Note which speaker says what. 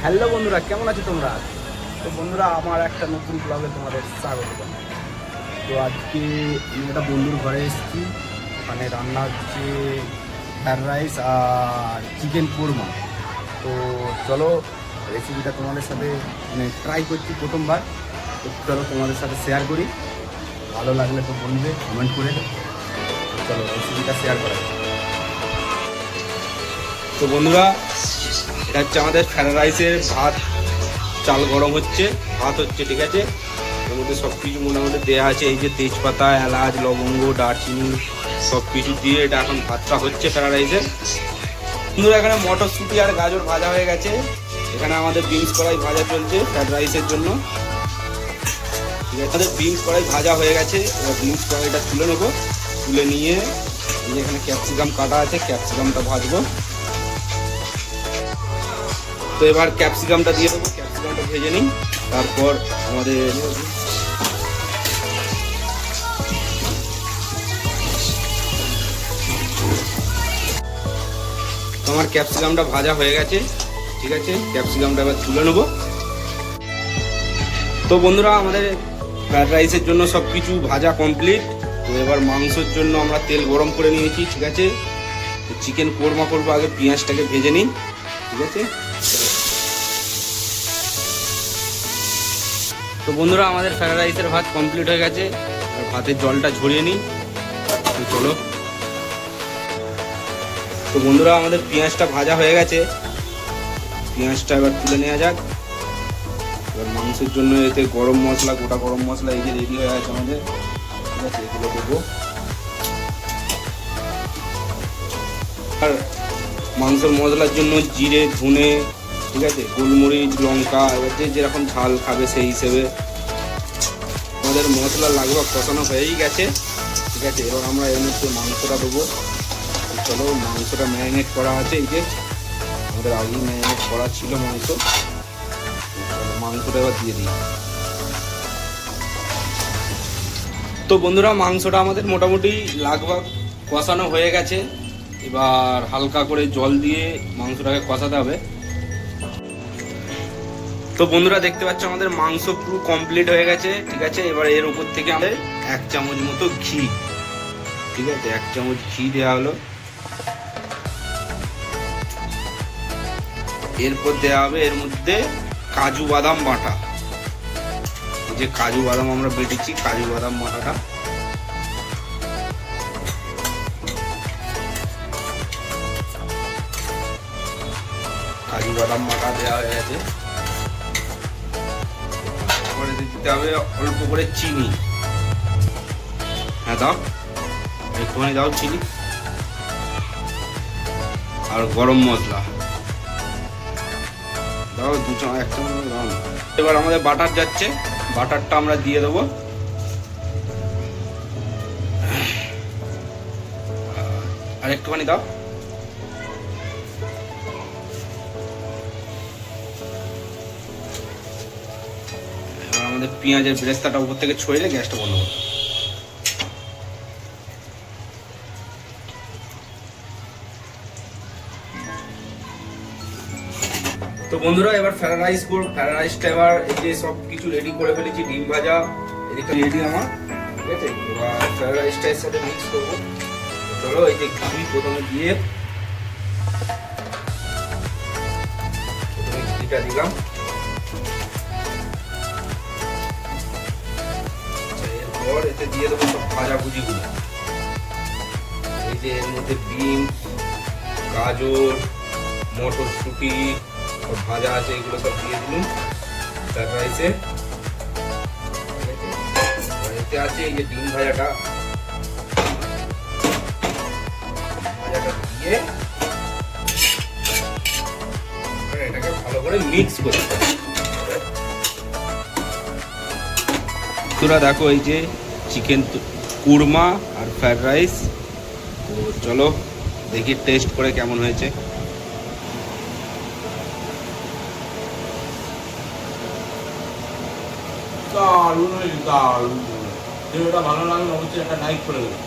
Speaker 1: Hello বন্ধুরা, কেমন আছো তোমরা? তো বন্ধুরা, আমার একটা নতুন ব্লগে তোমাদের স্বাগত জানাই। তো আজকে আমি একটা বন্ধুর ঘরে এসেছি। ওখানে রান্না হচ্ছে ফ্রাইড রাইস আর চিকেন কোরমা। তো চলো রেসিপিটা তোমাদের সাথে ট্রাই করছি প্রথমবার। তো চলো তোমাদের সাথে শেয়ার করি। ভালো লাগলে তো বলবে, কমেন্ট করে। চলো রেসিপিটা শেয়ার করা যাক। তো বন্ধুরা, এটা হচ্ছে আমাদের ফ্রাইড রাইসের ভাত। চাল গরম হচ্ছে, ভাত হচ্ছে, ঠিক আছে। এর মধ্যে সব কিছু মোটামুটি দেওয়া আছে। এই যে তেজপাতা, এলাচ, লবঙ্গ, দারচিনি সব কিছু দিয়ে এটা এখন ভাতটা হচ্ছে ফ্রাইড রাইসের। বন্ধুরা, এখানে মটরশুঁটি আর গাজর ভাজা হয়ে গেছে। এখানে আমাদের বিনস কড়াই ভাজা চলছে ফ্রাইড রাইসের জন্য, ঠিক আছে। আমাদের বিনস কড়াই ভাজা হয়ে গেছে। এবার বিনস কড়াইটা তুলে নেবো। তুলে নিয়ে এখানে ক্যাপসিকাম কাটা আছে, ক্যাপসিকামটা ভাজবো। তো এবার ক্যাপসিকামটা দিয়ে দেবো, ক্যাপসিকামটা ভেজে নিই। তারপর আমাদের আমার ক্যাপসিকামটা ভাজা হয়ে গেছে, ঠিক আছে। ক্যাপসিকামটা এবার তুলে নেবো। তো বন্ধুরা, আমাদের ফ্রাইড রাইসের জন্য সব কিছু ভাজা কমপ্লিট। তো এবার মাংসের জন্য আমরা তেল গরম করে নিয়েছি, ঠিক আছে। চিকেন কোরমা করবো, আগে পেঁয়াজটাকে ভেজে নিই, ঠিক আছে। তো বন্ধুরা, আমাদের ফ্রাইড রাইসের ভাত কমপ্লিট হয়ে গেছে। আর ভাতের জলটা ঝরিয়ে নিই। চলো। তো বন্ধুরা, আমাদের পেঁয়াজটা ভাজা হয়ে গেছে। পেঁয়াজটা এবার তুলে নেওয়া যাক। এবার মাংসের জন্য এতে গরম মশলা, গোটা গরম মশলা এই যে রেডি হয়ে আছে আমাদের, ঠিক আছে। এগুলো দেবো। আর মাংসের মশলার জন্য জিরে, ধনে, ঠিক আছে, গোলমরিচ, লঙ্কা, এবার যে যেরকম ঝাল খাবে সেই হিসেবে আমাদের মশলা লাগবে। কষানো হয়েই গেছে, ঠিক আছে। এবার আমরা এর মধ্যে মাংসটা দেবো। চলো, মাংসটা ম্যারিনেট করা আছে, এই যে আমাদের আগেই ম্যারিনেট করা ছিল মাংস। মাংসটা এবার দিয়ে দিই। তো বন্ধুরা, মাংসটা আমাদের মোটামুটি লাগভাগ কষানো হয়ে গেছে। এবার হালকা করে জল দিয়ে মাংসটাকে কষাতে হবে। তো বন্ধুরা, দেখতে পাচ্ছ আমাদের মাংস পুরো কমপ্লিট হয়ে গেছে, ঠিক আছে। এবার এর উপর থেকে আমাদের 1 চামচ মতো ঘি, ঠিক আছে, 1 চামচ ঘি দেওয়া হলো। এরপর দেওয়া হবে এর মধ্যে কাজু বাদাম বাটা। এই যে কাজু বাদাম আমরা বেটেছি, কাজু বাদাম বাটাটা। কাজু বাদাম বাটা দেওয়া হয়ে গেছে। তারপরে দিতে হবে অল্প করে চিনি। হ্যাঁ, দাও একটুখানি, দাও চিনি। আর গরম মশলা দাও 1 চামচ দাও। এবার আমাদের বাটার যাচ্ছে, বাটারটা আমরা দিয়ে দেবো। আর একটুখানি দাও। এবার আমাদের পেঁয়াজের বেরেস্তাটা উপর থেকে ছড়িয়ে গ্যাসটা বন্ধ করতে। তো বন্ধুরা, এবার ফ্রাইড রাইস করব। ফ্রাইড রাইসটা এবার এই যে সব কিছু রেডি করে ফেলেছি, ডিম ভাজা এদিকে রেডি আমার, ঠিক আছে। এবার ফ্রাইড রাইসটা এর সাথে মিক্স করবো। চলো, এই যে ঘি প্রথমে দিয়ে, প্রথমে ঘিটা দিলাম। এরপর এতে দিয়ে দেবো সব ভাজা ভুজিগুলো। এই যে এর মধ্যে বিনস, গাজর, মটরশুঁটি ভাজা আছে, এগুলো সব দিয়ে দিলাম ফ্রাইড রাইসে। এতে আছে এই যে ডিম ভাজাটা, দিয়ে এটাকে ভালো করে মিক্স করতে হবে। তোরা দেখো, এই যে চিকেন কুরমা আর ফ্রাইড রাইস। তো চলো দেখি টেস্ট করে কেমন হয়েছে। দারুণ হয়েছে, দারুণ। ভিডিওটা ভালো লাগলে অবশ্যই একটা লাইক করে দেবেন।